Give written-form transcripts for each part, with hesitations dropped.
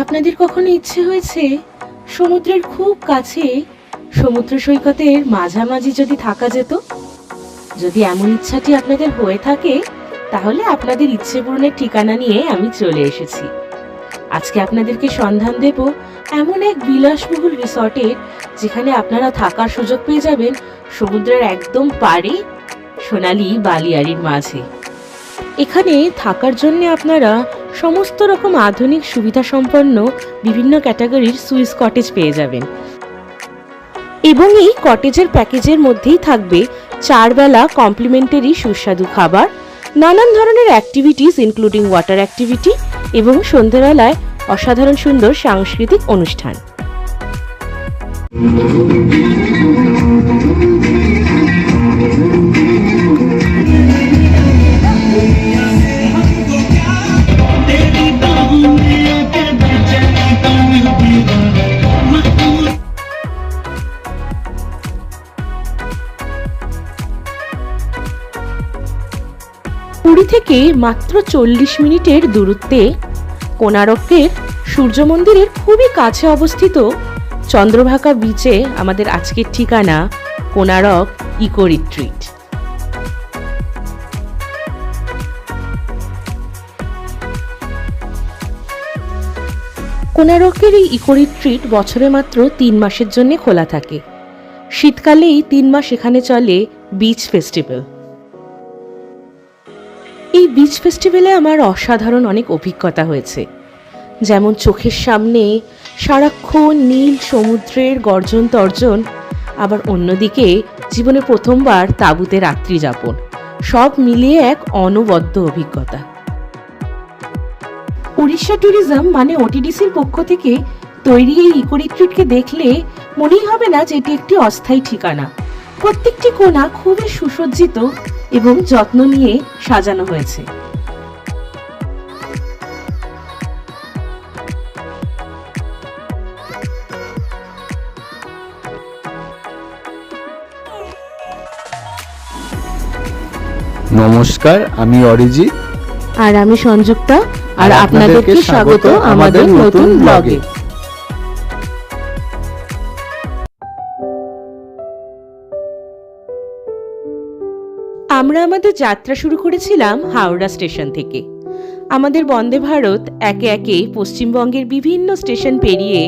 আপনাদের কখনো ইচ্ছে হয়েছে সমুদ্রের খুব কাছে সমুদ্র সৈকতের মাঝামাঝি যদি থাকা যেত? যদি এমন ইচ্ছাটি আপনাদের হয়ে থাকে, তাহলে আপনাদের ইচ্ছে পূরণের ঠিকানা নিয়ে আমি চলে এসেছি। আজকে আপনাদেরকে সন্ধান দেব এমন এক বিলাসবহুল রিসর্টের, যেখানে আপনারা থাকার সুযোগ পেয়ে যাবেন সমুদ্রের একদম পাড়ে, সোনালী বালিয়াড়ির মাঝে। এখানে থাকার জন্য আপনারা সমস্ত রকম আধুনিক সুবিধা সম্পন্ন বিভিন্ন ক্যাটাগরির সুইস কটেজ পেয়ে যাবেন, এবং এই কটেজের প্যাকেজের মধ্যেই থাকবে 4 বেলা কমপ্লিমেন্টারি সুস্বাদু খাবার, নানান ধরনের অ্যাক্টিভিটিস ইনক্লুডিং ওয়াটার অ্যাক্টিভিটি এবং সন্ধ্যাবেলায় অসাধারণ সুন্দর সাংস্কৃতিক অনুষ্ঠান। পুরী থেকে মাত্র 40 মিনিটের দূরত্বে কোণারকের সূর্য মন্দিরের খুবই কাছে অবস্থিত চন্দ্রভাগা বিচে আমাদের আজকের ঠিকানা কোণারক ইকো রিট্রিট। কোণারকের এই ইকো রিট্রিট বছরে মাত্র 3 মাসের জন্য খোলা থাকে। শীতকালেই 3 মাস এখানে চলে বিচ ফেস্টিভ্যাল। এই বিচ ফেস্টিভ্যালে আমার অসাধারণ অনেক অভিজ্ঞতা হয়েছে, যেমন চোখের সামনে সারাক্ষণ নীল সমুদ্রের গর্জন তর্জন, আবার অন্যদিকে জীবনে প্রথমবার তাঁবুতে রাত্রি যাপন, সব মিলিয়ে এক অনবদ্য অভিজ্ঞতা। উড়িষ্যা ট্যুরিজম মানে ওটিডিসির পক্ষ থেকে তৈরি এই ইকো রিট্রিটকে দেখলে মনেই হবে না যে এটি একটি অস্থায়ী ঠিকানা। প্রত্যেকটি কোণা খুবই সুসজ্জিত এবং যত্ন নিয়ে সাজানো হয়েছে। নমস্কার, আমি অরিজিৎ আর আমি সংযুক্তা, আর আপনাদেরকে স্বাগত আমাদের নতুন ব্লগে। আমরা আমাদের যাত্রা শুরু করেছিলাম হাওড়া স্টেশন থেকে। আমাদের বন্দে ভারত একে একে পশ্চিমবঙ্গের বিভিন্ন স্টেশন পেরিয়ে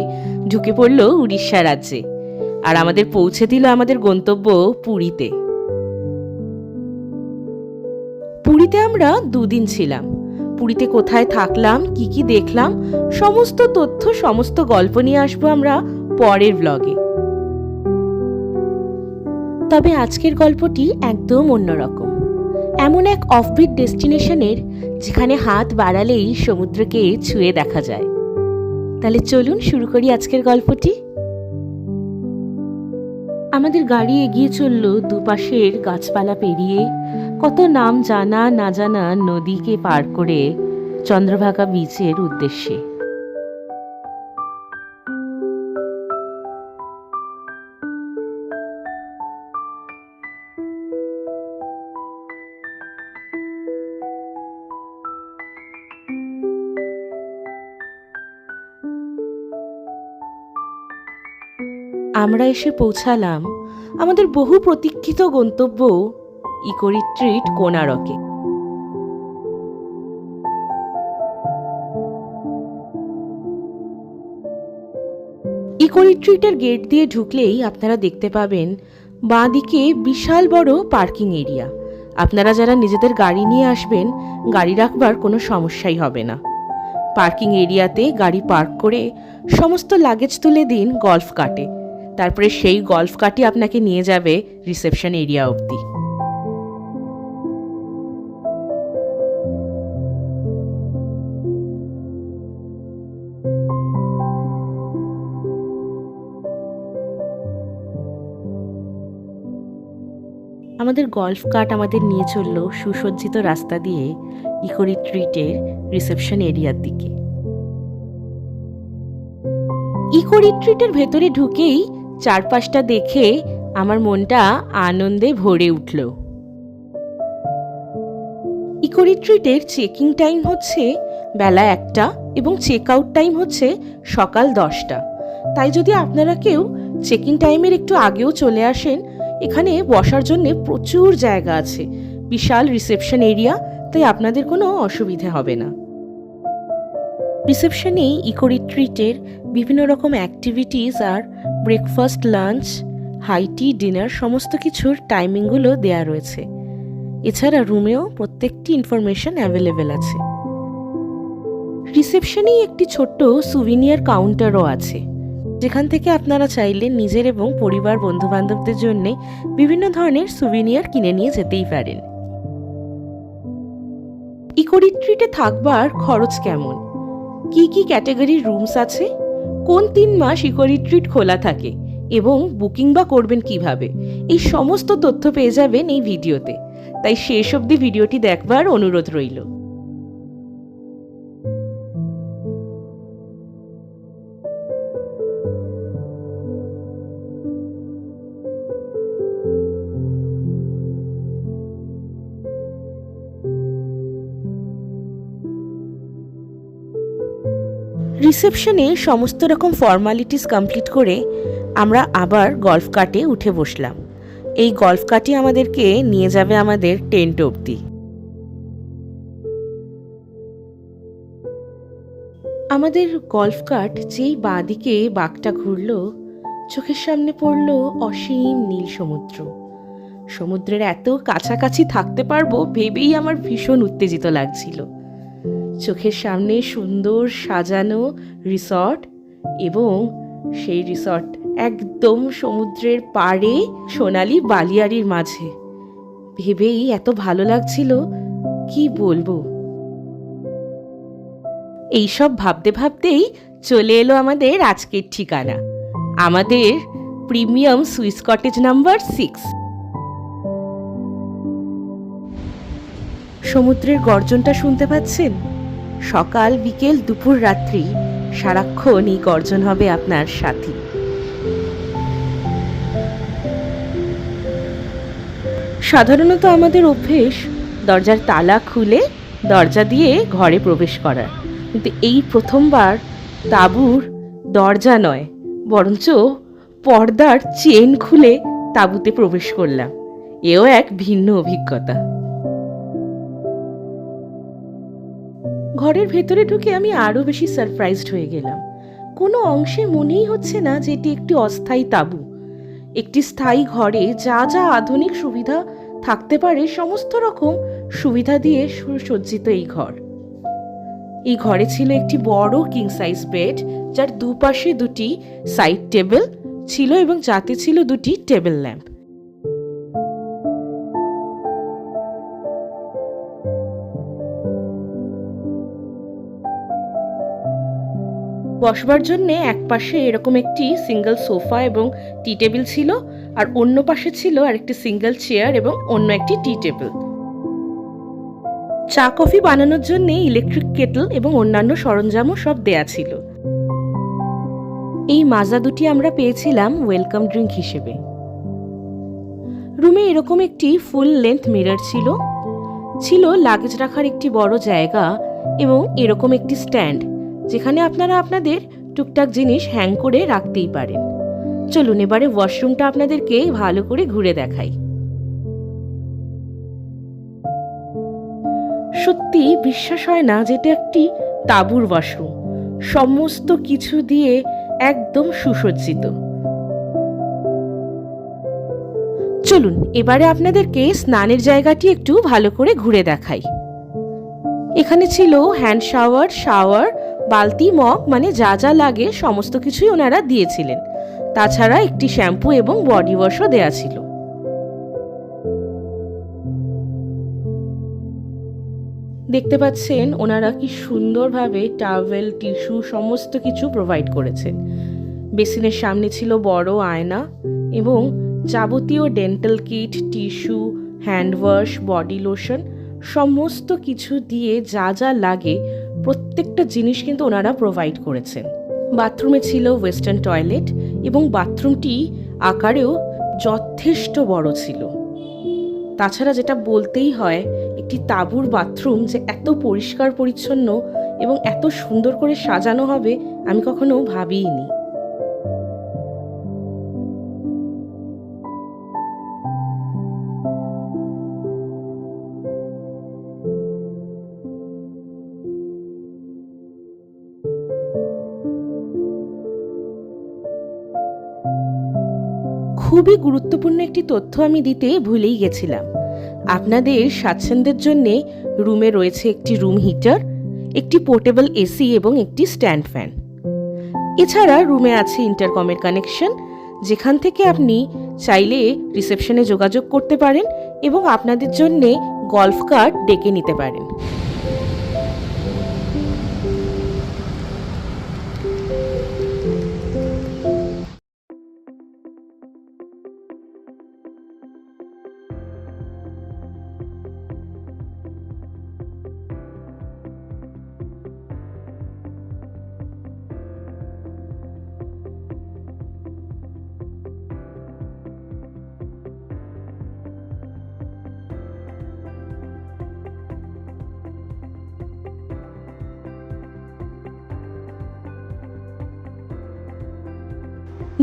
ঢুকে পড়ল উড়িষ্যা রাজ্যে, আর আমাদের পৌঁছে দিল আমাদের গন্তব্য পুরীতে। পুরীতে আমরা 2 দিন ছিলাম। পুরীতে কোথায় থাকলাম, কি কি দেখলাম, সমস্ত তথ্য, সমস্ত গল্প নিয়ে আসবো আমরা পরের ব্লগে। তবে আজকের গল্পটি একদম অন্যরকম, এমন এক অফবিট ডেস্টিনেশনের যেখানে হাত বাড়ালেই সমুদ্রকে ছুঁয়ে দেখা যায়। তাহলে চলুন শুরু করি আজকের গল্পটি। আমাদের গাড়ি এগিয়ে চলল দুপাশের গাছপালা পেরিয়ে, কত নাম জানা না জানা নদীকে পার করে চন্দ্রভাগা বিচের উদ্দেশ্যে। আমরা এসে পৌঁছালাম আমাদের বহু প্রতীক্ষিত গন্তব্য ইকো রিট্রিট কোণারকে। ইকো রিট্রিটের গেট দিয়ে ঢুকলেই আপনারা দেখতে পাবেন বাঁ দিকে বিশাল বড় পার্কিং এরিয়া। আপনারা যারা নিজেদের গাড়ি নিয়ে আসবেন, গাড়ি রাখবার কোনো সমস্যাই হবে না। পার্কিং এরিয়াতে গাড়ি পার্ক করে সমস্ত লাগেজ তুলে দিন গল্ফ কার্টে, তারপরে সেই গল্ফ কার্টই আপনাকে নিয়ে যাবে রিসেপশন এরিয়া অবধি। আমাদের গল্ফ কার্ট আমাদের নিয়ে চলল সুসজ্জিত রাস্তা দিয়ে ইকো রিট্রিটের রিসেপশন এরিয়ার দিকে। ইকো রিট্রিটের ভেতরে ঢুকেই চারপাশটা দেখে আমার মনটা আনন্দে ভরে উঠল। ইকো রিট্রিটের চেকিং টাইম হচ্ছে বেলা 1টা এবং চেক আউট টাইম হচ্ছে সকাল 10টা। তাই যদি আপনারা কেউ চেক ইন টাইমের একটু আগেও চলে আসেন, এখানে বসার জন্য প্রচুর জায়গা আছে, বিশাল রিসেপশন এরিয়া, তাই আপনাদের কোনো অসুবিধা হবে না। রিসেপশনে ইকো রিট্রিটের বিভিন্ন রকম অ্যাক্টিভিটিস আর ব্রেকফাস্ট, লাঞ্চ, হাই টি, ডিনার সমস্ত কিছুর টাইমিংগুলো দেয়া রয়েছে। এছাড়া রুমেও প্রত্যেকটি ইনফরমেশন অ্যাভেলেবেল আছে। রিসেপশনেই একটি ছোট্ট সুভিনিয়ার কাউন্টারও আছে, যেখান থেকে আপনারা চাইলে নিজের এবং পরিবার বন্ধুবান্ধবদের জন্য বিভিন্ন ধরনের সুভিনিয়ার কিনে নিয়ে যেতেই পারেন। ইকো রিট্রিটে থাকবার খরচ কেমন, কি কি ক্যাটাগরির রুমস আছে, কোন 3 মাস ইকো রিট্রিট খোলা থাকে এবং বুকিং বা করবেন কিভাবে, এই সমস্ত তথ্য পেয়ে যাবেন এই ভিডিওতে। তাই শেষ অবধি ভিডিওটি দেখবার অনুরোধ রইল। রিসেপশনে সমস্ত রকম ফর্মালিটিস কমপ্লিট করে আমরা আবার গল্ফ কার্টে উঠে বসলাম। এই গল্ফ কার্টই আমাদেরকে নিয়ে যাবে আমাদের টেন্ট অবধি। আমাদের গল্ফ কার্ট যেই বাঁদিকে বাঁকটা ঘুরল, চোখের সামনে পড়ল অসীম নীল সমুদ্র। সমুদ্রের এত কাছাকাছি থাকতে পারবো ভেবেই আমার ভীষণ উত্তেজিত লাগছিল। চোখের সামনে সুন্দর সাজানো রিসর্ট এবং সেই রিসর্ট একদম সমুদ্রের পাড়ে সোনালি বালিয়াড়ির মাঝে। ভেবেই এত ভালো লাগছিল, কি বলবো। এইসব ভাবতে ভাবতেই চলে এলো আমাদের আজকের ঠিকানা, আমাদের প্রিমিয়াম সুইস কটেজ নাম্বার 6। সমুদ্রের গর্জনটা শুনতে পাচ্ছেন? সকাল, বিকেল, দুপুর, রাত্রি সারাক্ষণ এই গর্জন হবে আপনার সাথী। সাধারণত আমাদের অভ্যেস দরজার তালা খুলে দরজা দিয়ে ঘরে প্রবেশ করার, কিন্তু এই প্রথমবার তাঁবুর দরজা নয়, বরঞ্চ পর্দার চেন খুলে তাঁবুতে প্রবেশ করলাম। এও এক ভিন্ন অভিজ্ঞতা। ঘরের ভেতরে ঢুকে আমি আরো বেশি সারপ্রাইজড হয়ে গেলাম। কোনো অংশে মনেই হচ্ছে না যে এটি একটি অস্থায়ী তাঁবু। একটি স্থায়ী ঘরে যা যা আধুনিক সুবিধা থাকতে পারে সমস্ত রকম সুবিধা দিয়ে সুসজ্জিত এই ঘর। এই ঘরে ছিল একটি বড় কিং সাইজ বেড, যার দুপাশে 2টি সাইড টেবিল ছিল এবং যাতে ছিল 2টি টেবিল ল্যাম্প। বসবার জন্য এক পাশে এরকম একটি সিঙ্গেল সোফা এবং টি টেবিল ছিল, আর অন্য পাশে ছিল আরেকটি সিঙ্গেল চেয়ার এবং অন্য একটি টি টেবিল। চা কফি বানানোর জন্য ইলেকট্রিক কেটল এবং অন্যান্য সরঞ্জামও সব দেয়া ছিল। এই মাজা 2টি আমরা পেয়েছিলাম ওয়েলকাম ড্রিঙ্ক হিসেবে। রুমে এরকম একটি ফুল লেন্থ মিরর ছিল লাগেজ রাখার একটি বড় জায়গা এবং এরকম একটি স্ট্যান্ড, যেখানে আপনারা আপনাদের টুকটাক জিনিস হ্যাং করে রাখতেই পারেন। চলুন এবারে ওয়াশরুমটা আপনাদেরকে ভালো করে ঘুরে দেখাই। সত্যি বিশ্বাস হয় না যে এটা একটি তাঁবুর ওয়াশরুম, সমস্ত কিছু দিয়ে একদম সুসজ্জিত। চলুন এবারে আপনাদেরকে স্নানের জায়গাটি একটু ভালো করে ঘুরে দেখাই। এখানে ছিল হ্যান্ড শাওয়ার, বালতি, মগ, মানে যা যা লাগে সমস্ত কিছুই ওনারা দিয়েছিলেন। তাছাড়া একটি শ্যাম্পু এবং বডি ওয়াশও দেয়া ছিল। দেখতে পাচ্ছেন ওনারা কি সুন্দরভাবে টাওয়েল, টিস্যু সমস্ত কিছু প্রোভাইড করেছেন। বেসিনের সামনে ছিল বড় আয়না এবং যাবতীয় dental kit, tissue, hand wash, body lotion সমস্ত কিছু দিয়ে যা যা লাগে প্রত্যেকটা জিনিস কিন্তু ওনারা প্রোভাইড করেছেন। বাথরুমে ছিল ওয়েস্টার্ন টয়লেট এবং বাথরুমটি আকারেও যথেষ্ট বড় ছিল। তাছাড়া যেটা বলতেই হয়, একটি তাঁবুর বাথরুম যে এত পরিষ্কার পরিচ্ছন্ন এবং এত সুন্দর করে সাজানো হবে আমি কখনো ভাবিইনি। খুবই গুরুত্বপূর্ণ একটি তথ্য আমি দিতে ভুলেই গেছিলাম। আপনাদের স্বাচ্ছন্দ্যের জন্যে রুমে রয়েছে একটি রুম হিটার, একটি পোর্টেবল এসি এবং একটি স্ট্যান্ড ফ্যান। এছাড়া রুমে আছে ইন্টারকমের কানেকশন, যেখান থেকে আপনি চাইলে রিসেপশনে যোগাযোগ করতে পারেন এবং আপনাদের জন্যে গল্ফ কার্ট ডেকে নিতে পারেন।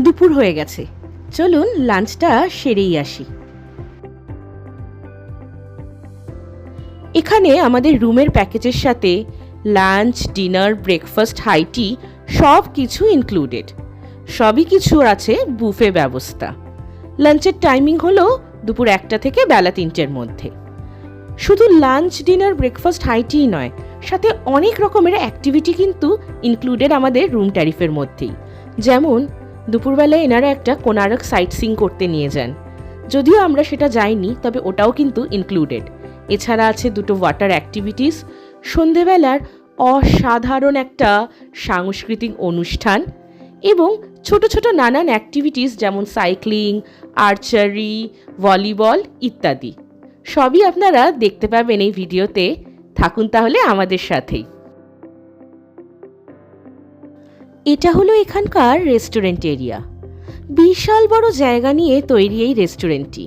দুপুর হয়ে গেছে, চলুন লাঞ্চটা সেরেই আসি। এখানে আমাদের রুমের প্যাকেজের সাথে লাঞ্চ, ডিনার, ব্রেকফাস্ট, হাই টি সব কিছু ইনক্লুডেড। সবই কিছু আছে বুফে ব্যবস্থা। লাঞ্চের টাইমিং হলো দুপুর 1টা থেকে বেলা 3টের মধ্যে। শুধু লাঞ্চ, ডিনার, ব্রেকফাস্ট, হাই টি নয়, সাথে অনেক রকমের অ্যাক্টিভিটি কিন্তু ইনক্লুডেড আমাদের রুম ট্যারিফের মধ্যেই। যেমন দুপুরবেলায় এনারা একটা কোনারক সাইট সিইং করতে নিয়ে যান, যদিও আমরা সেটা যাইনি, তবে ওটাও কিন্তু ইনক্লুডেড। এছাড়া আছে 2টো ওয়াটার অ্যাক্টিভিটিস, সন্ধেবেলার অসাধারণ একটা সাংস্কৃতিক অনুষ্ঠান এবং ছোট ছোট নানান অ্যাক্টিভিটিস যেমন সাইক্লিং, আর্চারি, ভলিবল ইত্যাদি। সবই আপনারা দেখতে পাবেন এই ভিডিওতে। থাকুন তাহলে আমাদের সাথেই। এটা হলো এখানকার রেস্টুরেন্ট এরিয়া। বিশাল বড় জায়গা নিয়ে তৈরি এই রেস্টুরেন্টটি।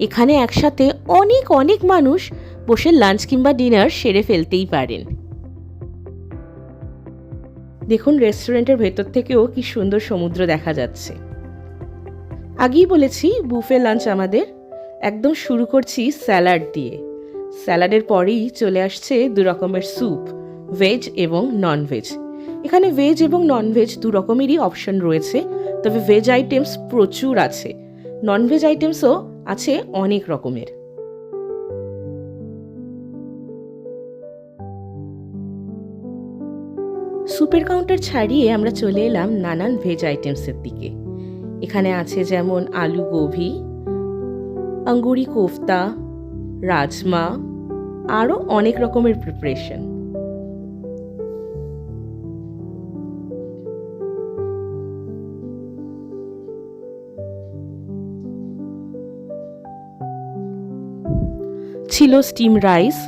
এখানে একসাথে অনেক অনেক মানুষ বসে লাঞ্চ কিংবা ডিনার সেরে ফেলতেই পারেন। দেখুন রেস্টুরেন্টের ভেতর থেকেও কি সুন্দর সমুদ্র দেখা যাচ্ছে। আগেই বলেছি বুফে লাঞ্চ আমাদের। একদম শুরু করছি স্যালাড দিয়ে। স্যালাডের পরেই চলে আসছে 2 রকমের স্যুপ, ভেজ এবং নন ভেজ। এখানে ভেজ এবং নন ভেজ 2 রকমেরই অপশন রয়েছে, তবে ভেজ আইটেমস প্রচুর আছে, নন ভেজ আইটেমসও আছে অনেক রকমের। স্যুপের কাউন্টার ছাড়িয়ে আমরা চলে এলাম নানান ভেজ আইটেমসের দিকে। এখানে আছে যেমন আলু গোভি, আঙ্গুরি কোফতা, রাজমা, আরও অনেক রকমের প্রিপারেশন। ছিল স্টিম রাইস,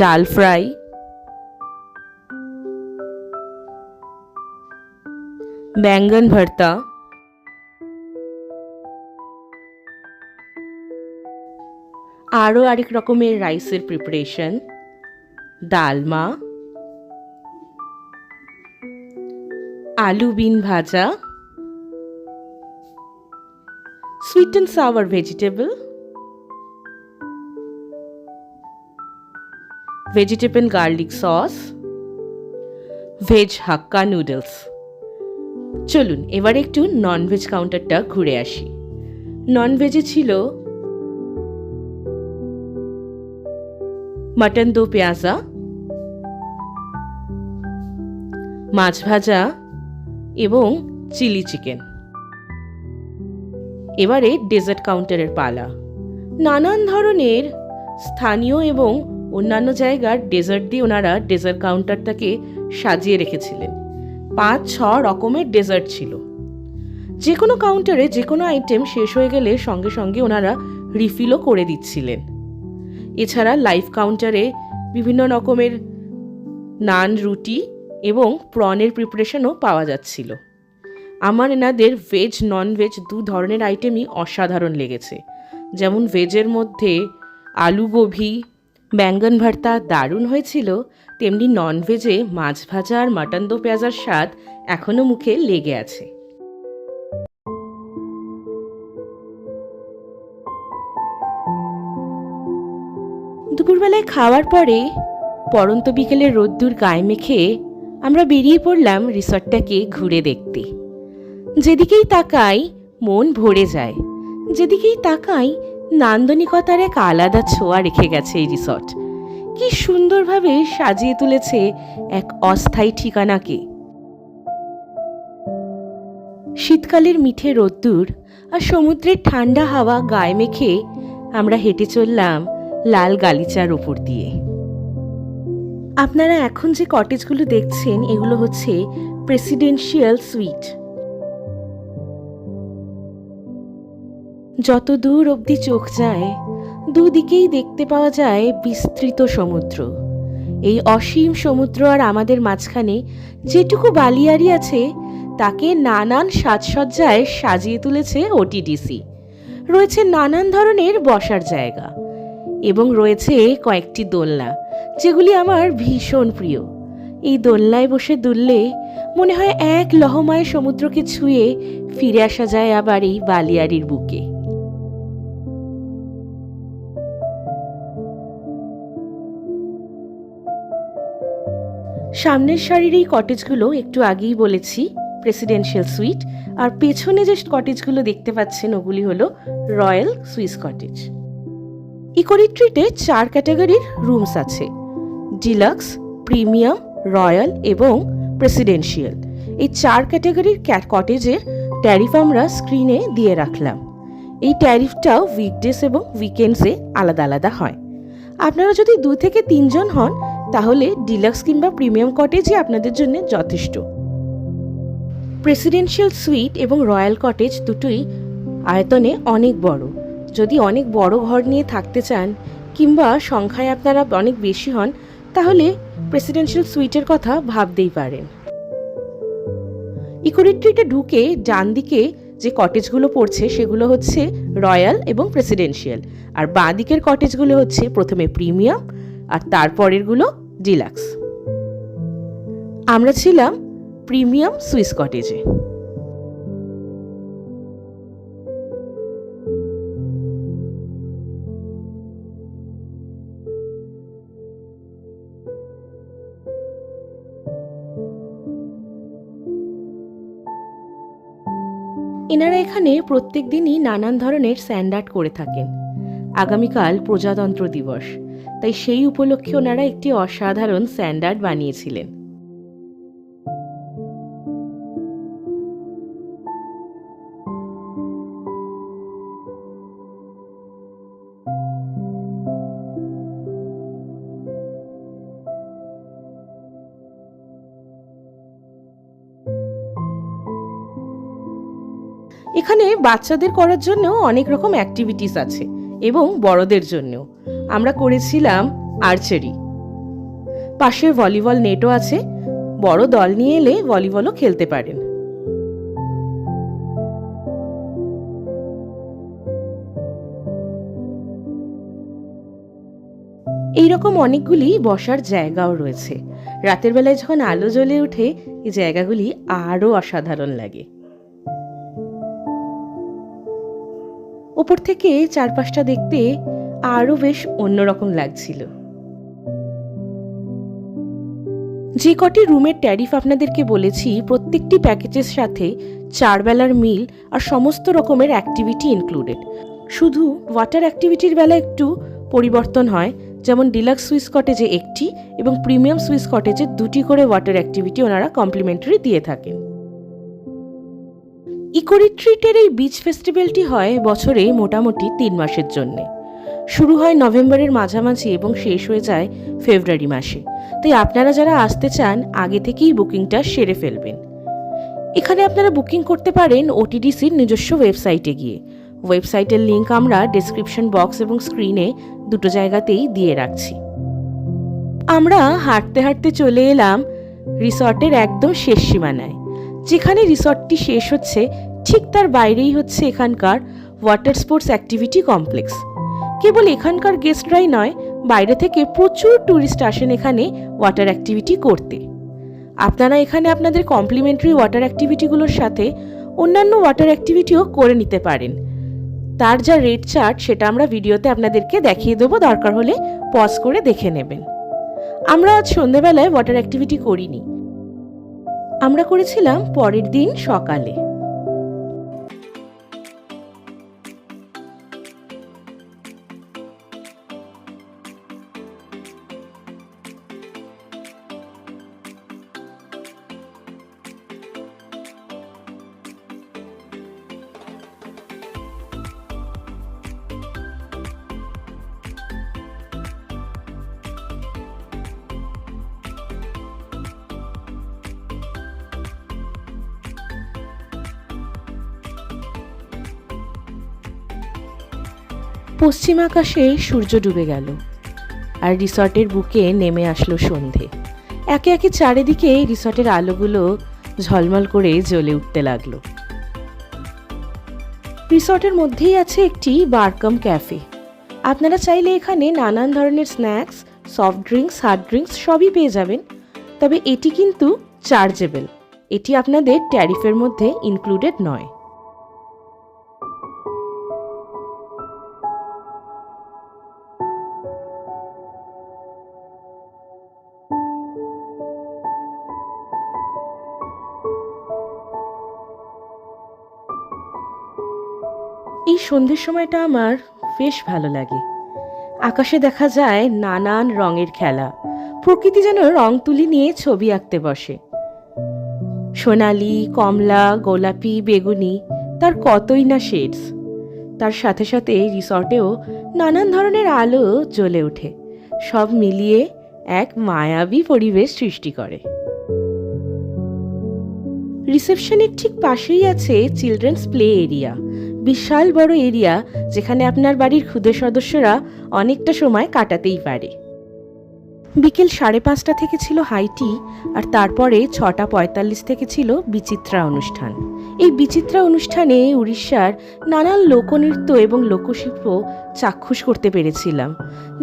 ডাল ফ্রাই, बैंगन भरता, আরও আরেক রকমের রাইসের প্রিপারেশন, ডালমা, আলু বিন ভাজা, sweet and sour vegetable, vegetable garlic sauce, veg Hakka noodles. চলুন এবার একটু ননভেজ কাউন্টারটা ঘুরে আসি। ননভেজে ছিল মটন দো পেঁয়াজা, মাছ ভাজা এবং চিলি চিকেন। এবারে ডেজার্ট কাউন্টারের পালা। নানান ধরনের স্থানীয় এবং অন্যান্য জায়গার ডেজার্ট দিয়ে ওনারা ডেজার্ট কাউন্টারটাকে সাজিয়ে রেখেছিলেন। 5-6 রকমের ডেজার্ট ছিল। যে কোনো কাউন্টারে যে কোনো আইটেম শেষ হয়ে গেলে সঙ্গে সঙ্গে ওনারা রিফিলও করে দিচ্ছিলেন। এছাড়া লাইভ কাউন্টারে বিভিন্ন রকমের নান, রুটি এবং প্রনের প্রিপারেশনও পাওয়া যাচ্ছিল। আমার এনাদের ভেজ নন ভেজ 2 ধরনের আইটেমই অসাধারণ লেগেছে। যেমন ভেজের মধ্যে আলু গোভি, ব্যাঙ্গন ভর্তা দারুণ হয়েছিল, তেমনি ননভেজে মাছ ভাজা আর মাটন দো পেঁয়াজার স্বাদ এখনো মুখে লেগে আছে। দুপুরবেলায় খাওয়ার পরে পড়ন্ত বিকেলের রোদ্দুর গায়ে মেখে আমরা বেরিয়ে পড়লাম রিসর্টটাকে ঘুরে দেখতে। যেদিকেই তাকাই মন ভরে যায়, যেদিকেই তাকাই নান্দনিকতার এক আলাদা ছোঁয়া রেখে গেছে এই রিসর্ট। কি সুন্দরভাবে সাজিয়ে তুলেছে এক অস্থায়ী ঠিকানাকে। শীতকালের মিঠে রোদ্দুর আর সমুদ্রের ঠান্ডা হাওয়া গায়ে মেখে আমরা হেঁটে চললাম লাল গালিচার ওপর দিয়ে। আপনারা এখন যে কটেজগুলো দেখছেন এগুলো হচ্ছে প্রেসিডেন্সিয়াল সুইট। যত দূর অবধি চোখ যায় দুদিকেই দেখতে পাওয়া যায় বিস্তৃত সমুদ্র। এই অসীম সমুদ্র আর আমাদের মাঝখানে যেটুকু বালিয়াড়ি আছে তাকে নানান সাজসজ্জায় সাজিয়ে তুলেছে ওটিডিসি। রয়েছে নানান ধরনের বসার জায়গা এবং রয়েছে কয়েকটি দোলনা, যেগুলি আমার ভীষণ প্রিয়। এই দোলনায় বসে দুললে মনে হয় এক লহমায় সমুদ্রকে ছুঁয়ে ফিরে আসা যায় আবার এই বালিয়াড়ির বুকে। সামনের সারির এই কটেজগুলো একটু আগেই বলেছি প্রেসিডেন্সিয়াল সুইট, আর পেছনে যে কটেজগুলো দেখতে পাচ্ছেন ওগুলি হলো রয়্যাল সুইস কটেজ। ইকো রিট্রিটে 4 ক্যাটাগরির রুমস আছে, ডিলাক্স, প্রিমিয়াম, রয়্যাল এবং প্রেসিডেন্সিয়াল। এই 4 ক্যাটাগরির কটেজের ট্যারিফ আমরা স্ক্রিনে দিয়ে রাখলাম। এই ট্যারিফটাও উইকডেজ এবং উইকেন্ডসে আলাদা আলাদা হয়। আপনারা যদি 2 থেকে 3 জন হন তাহলে ডিলাক্স কিংবা প্রিমিয়াম কটেজই আপনাদের জন্য যথেষ্ট। প্রেসিডেন্সিয়াল সুইট এবং রয়্যাল কটেজ দুটোই আয়তনে অনেক বড়। যদি অনেক বড় ঘর নিয়ে থাকতে চান কিংবা সংখ্যায় আপনারা অনেক বেশি হন তাহলে প্রেসিডেন্সিয়াল সুইটের কথা ভাবতেই পারেন। ইকো রিট্রিটে ঢুকে ডান দিকে যে কটেজগুলো পড়ছে সেগুলো হচ্ছে রয়্যাল এবং প্রেসিডেন্সিয়াল, আর বাঁ দিকের কটেজগুলো হচ্ছে প্রথমে প্রিমিয়াম আর তারপরেরগুলো ডিলাক্স। আমরা ছিলাম প্রিমিয়াম সুইস কটেজে। এনারা এখানে প্রত্যেক দিনই নানান ধরনের স্যান্ড আর্ট করে থাকেন। আগামীকাল প্রজাতন্ত্র দিবস, তাই সেই উপলক্ষে ওনারা একটি অসাধারণ স্যান্ড আর্ট বানিয়েছিলেন। এখানে বাচ্চাদের করার জন্য অনেক রকম অ্যাক্টিভিটিস আছে এবং বড়দের জন্যও। আমরা করেছিলাম আর্চারি, পাশে ভলিবল নেটও আছে, বড় দল নিয়ে এলে ভলিবলও খেলতে পারেন। এইরকম অনেকগুলি বসার জায়গাও রয়েছে। রাতের বেলায় যখন আলো জ্বলে ওঠে এই জায়গাগুলি আরো অসাধারণ লাগে। উপর থেকে চারপাশটা দেখতে আরো বেশ অন্যরকম লাগছিল। যে কটি রুমের ট্যারিফ আপনাদেরকে বলেছি প্রত্যেকটি প্যাকেজের সাথে 4 বেলার মিল আর সমস্ত রকমের অ্যাক্টিভিটি ইনক্লুডেড। শুধু ওয়াটার অ্যাক্টিভিটির বেলা একটু পরিবর্তন হয়, যেমন ডিলাক্স সুইস কটেজে একটি এবং প্রিমিয়াম সুইস কটেজে 2টি করে ওয়াটার অ্যাক্টিভিটি ওনারা কমপ্লিমেন্টারি দিয়ে থাকেন। ইকো রিট্রিটের এই বিচ ফেস্টিভ্যালটি হয় বছরে মোটামুটি 3 মাসের জন্য। শুরু হয় নভেম্বরের মাঝামাঝি এবং শেষ হয়ে যায় ফেব্রুয়ারি মাসে। তাই আপনারা যারা আসতে চান আগে থেকেই বুকিংটা সেরে ফেলবেন। এখানে আপনারা বুকিং করতে পারেন ওটিডিসির নিজস্ব ওয়েবসাইটে গিয়ে। ওয়েবসাইটের লিঙ্ক আমরা ডেসক্রিপশন বক্স এবং স্ক্রিনে দুটো জায়গাতেই দিয়ে রাখছি। আমরা হাঁটতে হাঁটতে চলে এলাম রিসর্টের একদম শেষ সীমানায়। যেখানে রিসর্টটি শেষ হচ্ছে ঠিক তার বাইরেই হচ্ছে এখানকার ওয়াটার স্পোর্টস অ্যাক্টিভিটি কমপ্লেক্স। কেবল এখানকার গেস্টরাই নয়, বাইরে থেকে প্রচুর ট্যুরিস্ট আসেন এখানে ওয়াটার অ্যাক্টিভিটি করতে। আপনারা এখানে আপনাদের কমপ্লিমেন্টারি ওয়াটার অ্যাক্টিভিটিগুলোর সাথে অন্যান্য ওয়াটার অ্যাক্টিভিটিও করে নিতে পারেন। তার যা রেট চার্ট সেটা আমরা ভিডিওতে আপনাদেরকে দেখিয়ে দেবো, দরকার হলে পজ করে দেখে নেবেন। আমরা আজ সন্ধেবেলায় ওয়াটার অ্যাক্টিভিটি করিনি, আমরা করেছিলাম পরের দিন সকালে। পশ্চিম আকাশে সূর্য ডুবে গেল আর রিসর্টের বুকে নেমে আসলো সন্ধে। একে একে চারিদিকে রিসর্টের আলোগুলো ঝলমল করে জ্বলে উঠতে লাগলো। রিসর্টের মধ্যেই আছে একটি বার কাম ক্যাফে। আপনারা চাইলে এখানে নানান ধরনের snacks, soft drinks, hard drinks সবই পেয়ে যাবেন। তবে এটি কিন্তু চার্জেবল, এটি আপনাদের ট্যারিফের মধ্যে ইনক্লুডেড নয়। এই সন্ধ্যের সময়টা আমার বেশ ভালো লাগে। আকাশে দেখা যায় নানান রঙের খেলা, প্রকৃতি যেন রং তুলি নিয়ে ছবি আঁকতে বসে। সোনালি, কমলা, গোলাপি, বেগুনি, তার কতই না শেডস। তার সাথে সাথে রিসর্টেও নানান ধরনের আলো জ্বলে ওঠে, সব মিলিয়ে এক মায়াবী পরিবেশ সৃষ্টি করে। রিসেপশনের ঠিক পাশেই আছে চিলড্রেন্স প্লে এরিয়া, বিশাল বড় এরিয়া যেখানে আপনার বাড়ির ক্ষুদে সদস্যরা অনেকটা সময় কাটাতেই পারে। বিকেল 5:30 থেকে ছিল হাইটি, আর তারপরে 6:45 থেকে ছিল বিচিত্রা অনুষ্ঠান। এই বিচিত্রা অনুষ্ঠানে উড়িষ্যার নানান লোকনৃত্য এবং লোকশিল্প চাক্ষুষ করতে পেরেছিলাম।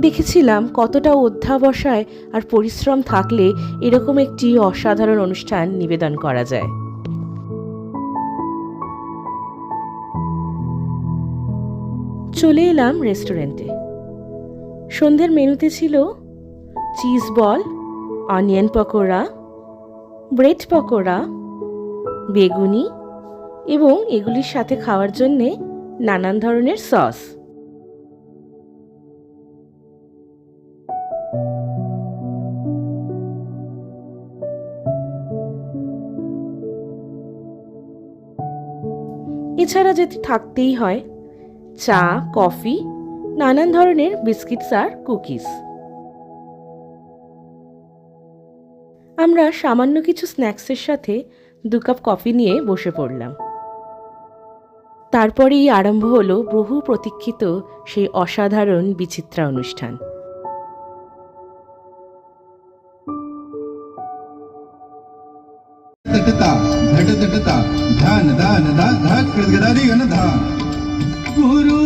দেখেছিলাম কতটা অধ্যাবসায় আর পরিশ্রম থাকলে এরকম একটি অসাধারণ অনুষ্ঠান নিবেদন করা যায়। চলে এলাম রেস্টুরেন্টে। সন্ধ্যের মেনুতে ছিল cheese ball, onion pakora, bread pakora, বেগুনি এবং এগুলির সাথে খাওয়ার জন্যে নানান ধরনের সস। এছাড়া যেটি থাকতেই হয় চা, কফি, নানান ধরনের বিস্কিটস আর কুকিজ। আমরা সামান্য কিছু স্ন্যাক্সের সাথে 2 কাপ কফি নিয়ে বসে পড়লাম। তারপরেই আরম্ভ হলো বহু প্রতীক্ষিত সেই অসাধারণ বিচিত্রা অনুষ্ঠান। गुरु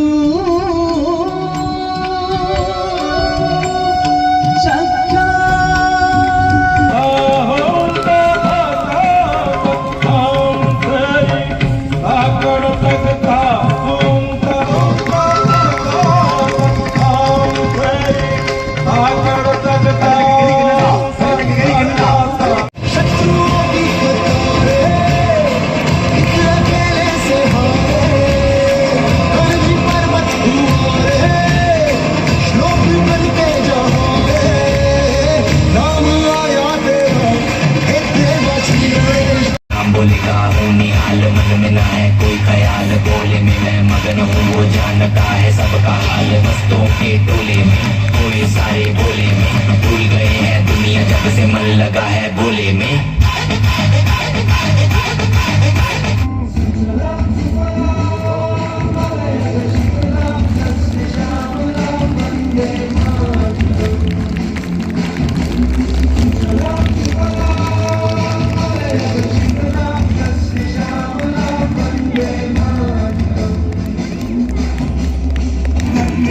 जानता है सबका हाल, मस्तों के टोले में कोई सारे बोले में भूल गए हैं दुनिया जब से मन लगा है बोले में।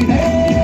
Hey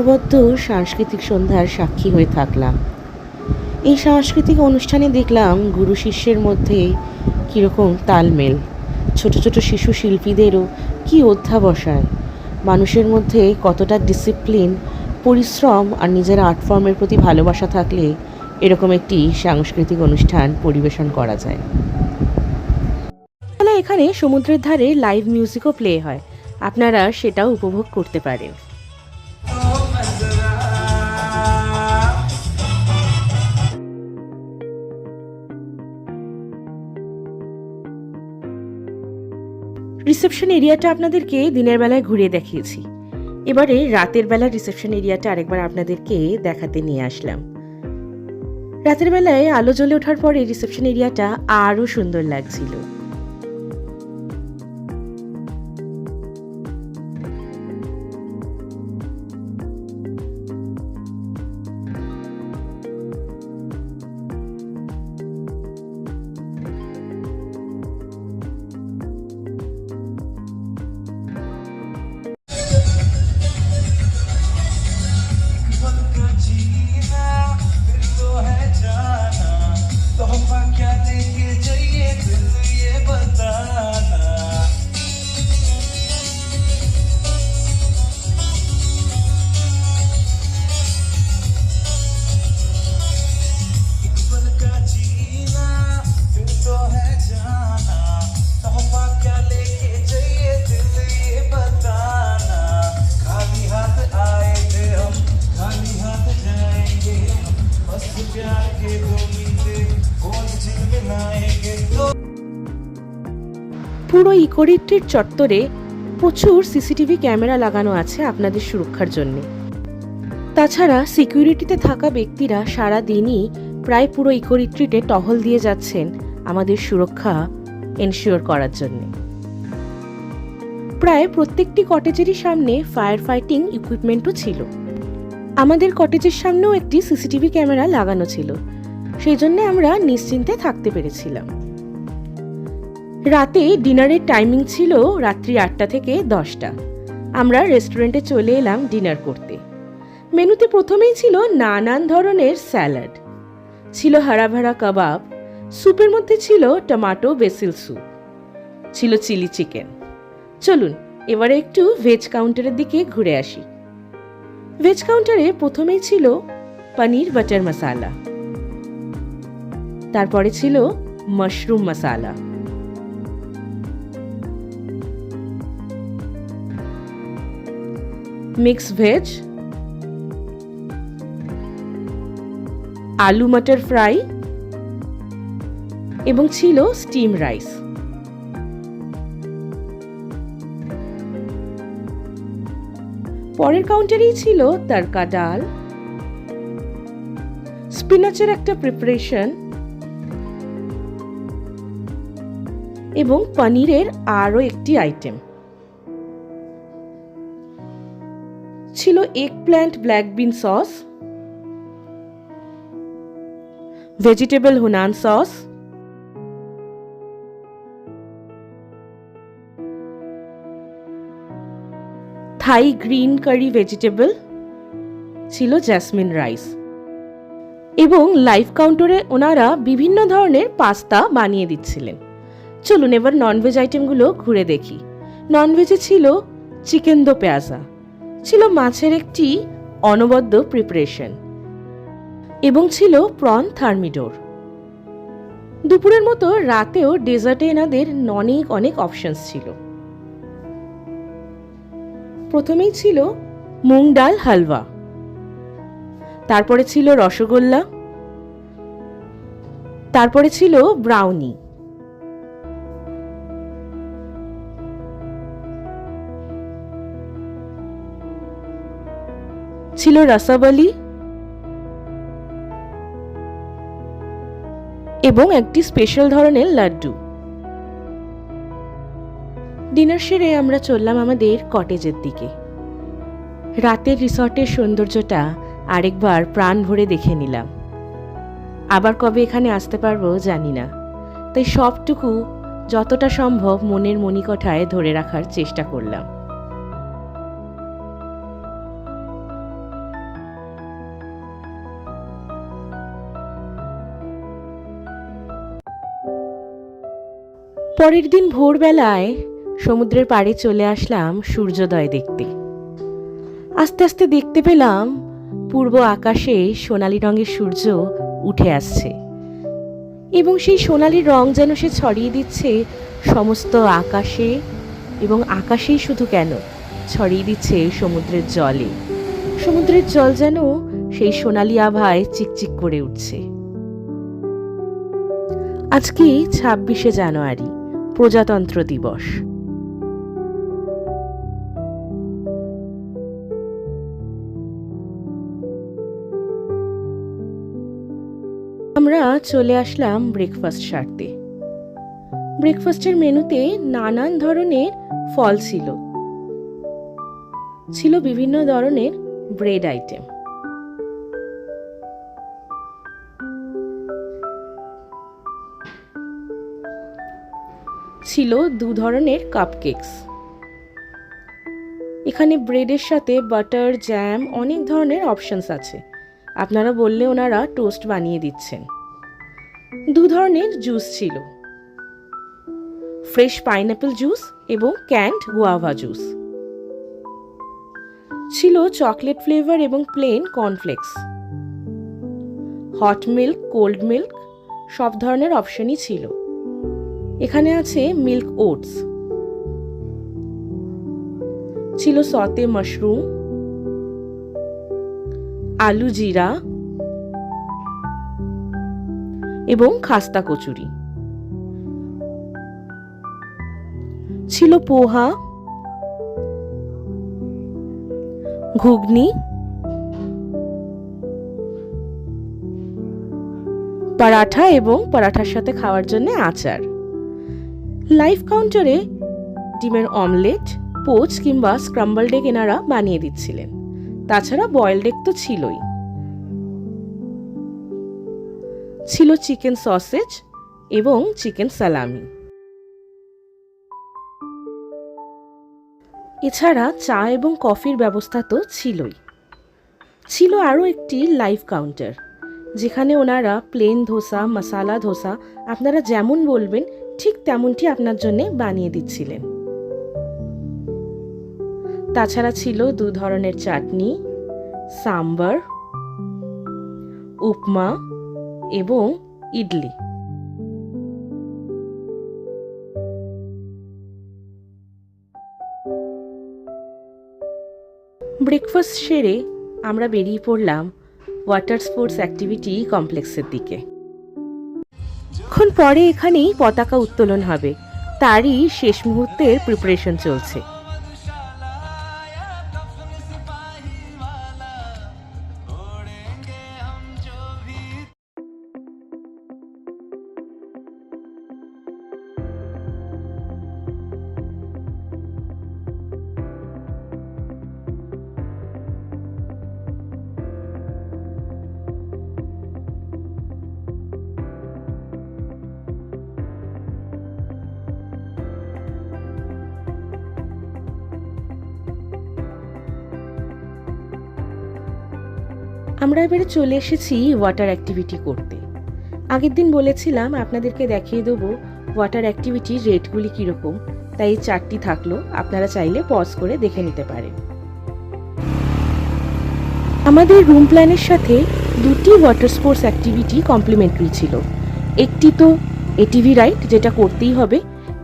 অনবদ্য সাংস্কৃতিক সন্ধ্যার সাক্ষী হয়ে থাকলাম। এই সাংস্কৃতিক অনুষ্ঠানে দেখলাম গুরু শিষ্যের মধ্যে কীরকম তালমেল, ছোট ছোট শিশু শিল্পীদেরও কী অধ্যাবসায়, মানুষের মধ্যে কতটা ডিসিপ্লিন, পরিশ্রম আর নিজের আর্ট ফর্মের প্রতি ভালোবাসা থাকলে এরকম একটি সাংস্কৃতিক অনুষ্ঠান পরিবেশন করা যায়। তাহলে এখানে সমুদ্রের ধারে লাইভ মিউজিকও প্লে হয়, আপনারা সেটাও উপভোগ করতে পারেন। রিসেপশন এরিয়াটা আপনাদেরকে দিনের বেলায় ঘুরিয়ে দেখিয়েছি, এবারে রাতের বেলা রিসেপশন এরিয়াটা আরেকবার আপনাদেরকে দেখাতে নিয়ে আসলাম। রাতের বেলায় আলো জ্বলে ওঠার পরে রিসেপশন এরিয়াটা আরও সুন্দর লাগছিল। পুরো ইকোরিট্রিট চত্বরে প্রচুর সিসিটিভি ক্যামেরা লাগানো আছে আপনাদের সুরক্ষার জন্য। তাছাড়া সিকিউরিটিতে থাকা ব্যক্তিরা সারা দিনই প্রায় পুরো ইকোরিট্রিটে টহল দিয়ে যাচ্ছেন আমাদের সুরক্ষা এনশিওর করার জন্য। প্রায় প্রত্যেকটি কটেজেরই সামনে ফায়ার ফাইটিং ইকুইপমেন্টও ছিল। আমাদের কটেজের সামনেও একটি সিসিটিভি ক্যামেরা লাগানো ছিল, সেই জন্য আমরা নিশ্চিন্তে থাকতে পেরেছিলাম। রাতে ডিনারের টাইমিং ছিল রাত্রি 8টা থেকে 10টা। আমরা রেস্টুরেন্টে চলে এলাম ডিনার করতে। মেনুতে প্রথমেই ছিল নানান ধরনের স্যালাড, ছিল হারাভারা কাবাব, স্যুপের মধ্যে ছিল টমেটো বেসিল স্যুপ, ছিল চিলি চিকেন। চলুন এবারে একটু ভেজ কাউন্টারের দিকে ঘুরে আসি। ভেজ কাউন্টারে প্রথমেই ছিল পনির বাটার মশালা, তারপরে ছিল মাশরুম মশালা, মিক্স ভেজ, আলু মটর ফ্রাই এবং ছিল স্টিম রাইস। পরের কাউন্টারেই ছিল তড়কা ডাল, স্পিনাচের একটা প্রিপারেশন এবং পনিরের আরও একটি আইটেম ছিল, eggplant black bean sauce, vegetable Hunan sauce, Thai green curry vegetable, ছিল জ্যাসমিন রাইস এবং লাইভ কাউন্টারে ওনারা বিভিন্ন ধরনের পাস্তা বানিয়ে দিচ্ছিলেন। চলুন এবার ননভেজ আইটেমগুলো ঘুরে দেখি। ননভেজে ছিল চিকেন দো পেঁয়াজা, ছিল মাছের একটি অনবদ্য প্রিপারেশন এবং ছিল প্রন থার্মিডোর। দুপুরের মতো রাতেও ডেজার্টে এনাদের অনেক অপশনস ছিল। প্রথমেই ছিল মুগ ডাল হালুয়া, তারপরে ছিল রসগোল্লা, তারপরে ছিল ব্রাউনি, ছিল রসবলি এবং একটি স্পেশাল ধরনের লাড্ডু। ডিনার সেরে আমরা চললাম আমাদের কটেজের দিকে। রাতের রিসর্টের সৌন্দর্যটা আরেকবার প্রাণ ভরে দেখে নিলাম। আবার কবে এখানে আসতে পারবো জানি না, তাই সবটুকু যতটা সম্ভব মনের মণিকোঠায় ধরে রাখার চেষ্টা করলাম। পরের দিন ভোরবেলায় সমুদ্রের পাড়ে চলে আসলাম সূর্যোদয় দেখতে। আস্তে আস্তে দেখতে পেলাম পূর্ব আকাশে সোনালী রঙের সূর্য উঠে আসছে এবং সেই সোনালী রং যেন সে ছড়িয়ে দিচ্ছে সমস্ত আকাশে, এবং আকাশেই শুধু কেন, ছড়িয়ে দিচ্ছে সমুদ্রের জলে। সমুদ্রের জল যেন সেই সোনালী আভায় চিকচিক করে উঠছে। আজকে 26শে জানুয়ারি, প্রজাতন্ত্র দিবস। আমরা চলে আসলাম ব্রেকফাস্ট সারতে। ব্রেকফাস্টের মেনুতে নানান ধরনের ফল ছিল, ছিল বিভিন্ন ধরনের ব্রেড আইটেম, ছিল 2 ধরনের কাপকেকস। এখানে ব্রেডের সাথে বাটার, জ্যাম, অনেক ধরনের অপশনস আছে। আপনারা বললে ওনারা টোস্ট বানিয়ে দিচ্ছেন। 2 ধরনের জুস ছিল, ফ্রেশ পাইনঅ্যাপল জুস এবং ক্যান্ড গুয়াভা জুস। ছিল চকলেট ফ্লেভার এবং plain cornflakes, hot milk, cold milk, সব ধরনের অপশনই ছিল। এখানে আছে মিল্ক ওটস, ছিল সতে মাশরুম, আলু জিরা এবং খাস্তা কচুরি। ছিল পোহা, ঘুগনি, পরাঠা এবং পরাঠার সাথে খাওয়ার জন্য আচার। লাইভ কাউন্টারে ডিমের অমলেট, পোচ কিংবা স্ক্রাম্বলড এগ এনারা বানিয়ে দিচ্ছিলেন। তাছাড়া বয়েলড এগ তো ছিলই। ছিল চিকেন সসেজ এবং চিকেন সালামি। এছাড়া চা এবং কফির ব্যবস্থা তো ছিলই। ছিল আরও একটি লাইভ কাউন্টার, যেখানে ওনারা প্লেন ধোসা, মশালা ধোসা, আপনারা যেমন বলবেন ঠিক তেমনটি আপনার জন্য বানিয়ে দিচ্ছিলেন। তাছাড়া ছিল 2 ধরনের চাটনি, সাম্বার, উপমা এবং ইডলি। ব্রেকফাস্ট সেরে আমরা বেরিয়ে পড়লাম ওয়াটার স্পোর্টস অ্যাক্টিভিটি কমপ্লেক্সের দিকে। এখন পরে এখানেই পতাকা উত্তোলন হবে, তারই শেষ মুহূর্তের প্রিপারেশন চলছে। আমরা এবারে চলে এসেছি ওয়াটার অ্যাক্টিভিটি করতে। আগের দিন বলেছিলাম আপনাদেরকে দেখিয়ে দেবো ওয়াটার অ্যাক্টিভিটির রেটগুলি কীরকম, তাই এই 4টি থাকলো, আপনারা চাইলে পজ করে দেখে নিতে পারেন। আমাদের রুম প্ল্যানের সাথে 2টি ওয়াটার স্পোর্টস অ্যাক্টিভিটি কমপ্লিমেন্টারি ছিল। একটি তো এটিভি রাইড, যেটা করতেই হবে,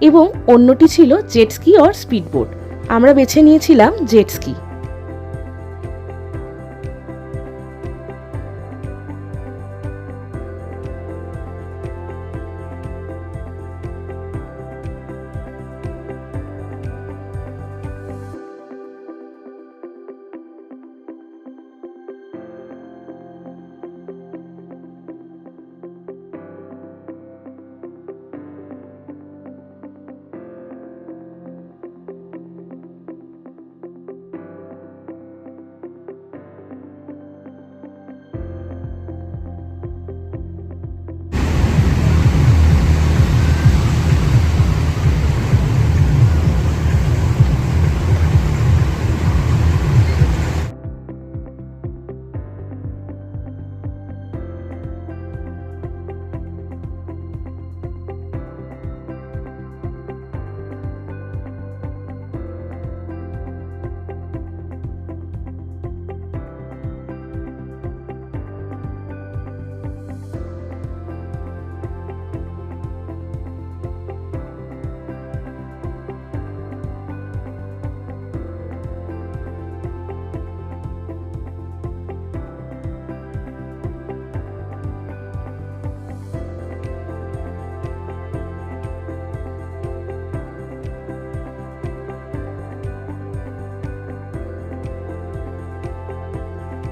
এবং অন্যটি ছিল জেট স্কি আর স্পিড বোট। আমরা বেছে নিয়েছিলাম জেট স্কি।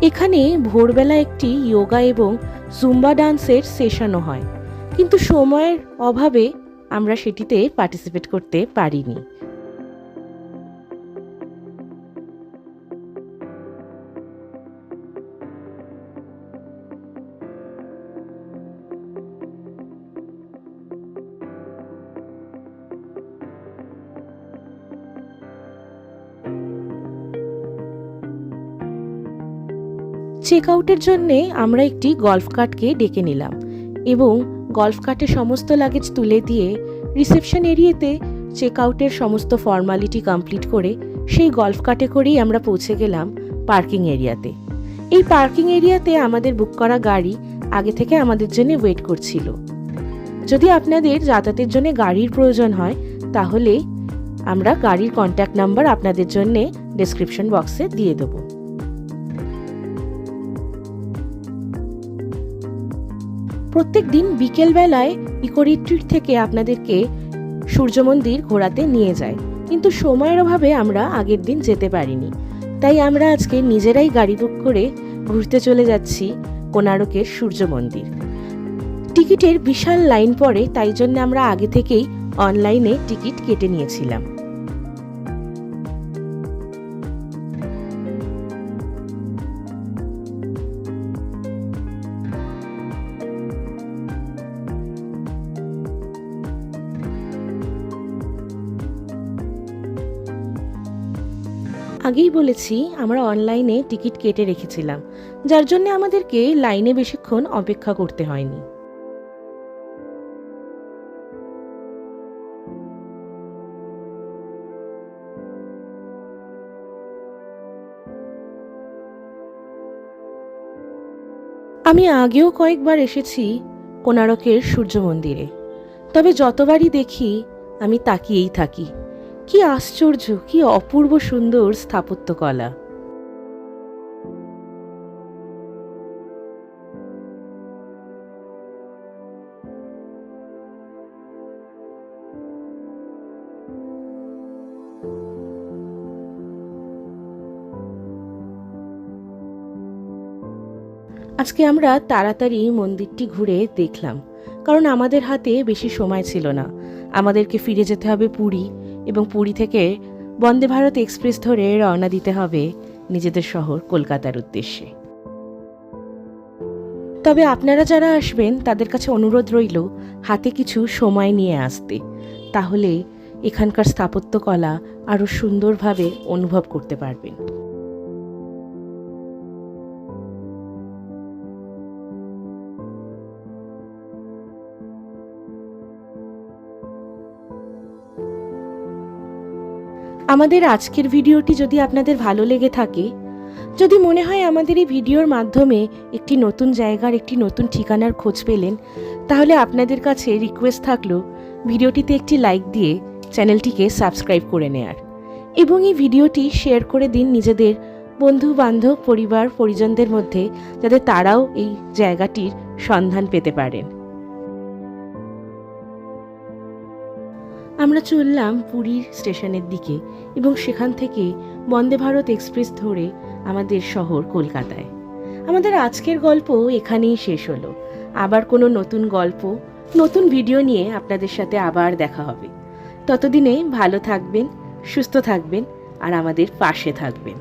এখানে ভোরবেলা একটি যোগা এবং জুম্বা ডান্সের সেশনও হয়, কিন্তু সময়ের অভাবে আমরা সেটিতে পার্টিসিপেট করতে পারিনি। চেক আউটের জন্যে আমরা একটি গল্ফ কার্টকে ডেকে নিলাম এবং গল্ফ কার্টে সমস্ত লাগেজ তুলে দিয়ে রিসেপশন এরিয়াতে চেক আউটের সমস্ত ফর্মালিটি কমপ্লিট করে সেই গল্ফ কার্টে করেই আমরা পৌঁছে গেলাম পার্কিং এরিয়াতে। এই পার্কিং এরিয়াতে আমাদের বুক করা গাড়ি আগে থেকে আমাদের জন্য ওয়েট করছিল। যদি আপনাদের যাতায়াতের জন্য গাড়ির প্রয়োজন হয় তাহলে আমরা গাড়ির কন্ট্যাক্ট নাম্বার আপনাদের জন্য ডেসক্রিপশন বক্সে দিয়ে দেবো। প্রত্যেক দিন বিকেলবেলায় ইকো রিট্রিট থেকে আপনাদেরকে সূর্য মন্দির ঘোরাতে নিয়ে যায়, কিন্তু সময়ের অভাবে আমরা আগের দিন যেতে পারিনি। তাই আমরা আজকে নিজেরাই গাড়ি বুক করে ঘুরতে চলে যাচ্ছি কোণারকের সূর্য মন্দির। টিকিটের বিশাল লাইন পড়ে, তাই জন্য আমরা আগে থেকেই অনলাইনে টিকিট কেটে নিয়েছিলাম। আগেই বলেছি আমরা অনলাইনে টিকিট কেটে রেখেছিলাম, যার জন্য আমাদেরকে লাইনে বেশিক্ষণ অপেক্ষা করতে হয়নি। আমি আগেও কয়েকবার এসেছি কোণারকের সূর্য মন্দিরে, তবে যতবারই দেখি আমি তাকিয়েই থাকি। কি আশ্চর্য, কি অপূর্ব সুন্দর স্থাপত্যকলা! আজকে আমরা তাড়াতাড়ি মন্দিরটি ঘুরে দেখলাম, কারণ আমাদের হাতে বেশি সময় ছিল না। আমাদেরকে ফিরে যেতে হবে পুরী এবং পুরী থেকে বন্দে ভারত এক্সপ্রেস ধরে রওনা দিতে হবে নিজেদের শহর কলকাতার উদ্দেশ্যে। তবে আপনারা যারা আসবেন তাদের কাছে অনুরোধ রইল হাতে কিছু সময় নিয়ে আসতে, তাহলে এখানকার স্থাপত্যকলা আরও সুন্দরভাবে অনুভব করতে পারবেন। আমাদের আজকের ভিডিওটি যদি আপনাদের ভালো লেগে থাকে, যদি মনে হয় আমাদের এই ভিডিওর মাধ্যমে একটি নতুন জায়গার, একটি নতুন ঠিকানার খোঁজ পেলেন, তাহলে আপনাদের কাছে রিকোয়েস্ট থাকলো ভিডিওটিতে একটি লাইক দিয়ে চ্যানেলটিকে সাবস্ক্রাইব করে নেয়ার, এবং এই ভিডিওটি শেয়ার করে দিন নিজেদের বন্ধু বান্ধব, পরিবার পরিজনদের মধ্যে, যাতে তারাও এই জায়গাটির সন্ধান পেতে পারেন। আমরা চললাম পুরীর স্টেশনের দিকে এবং সেখান থেকে বন্দে ভারত এক্সপ্রেস ধরে আমাদের শহর কলকাতায়। আমাদের আজকের গল্প এখানেই শেষ হলো। আবার কোনো নতুন গল্প, নতুন ভিডিও নিয়ে আপনাদের সাথে আবার দেখা হবে। ততদিনে ভালো থাকবেন, সুস্থ থাকবেন আর আমাদের পাশে থাকবেন।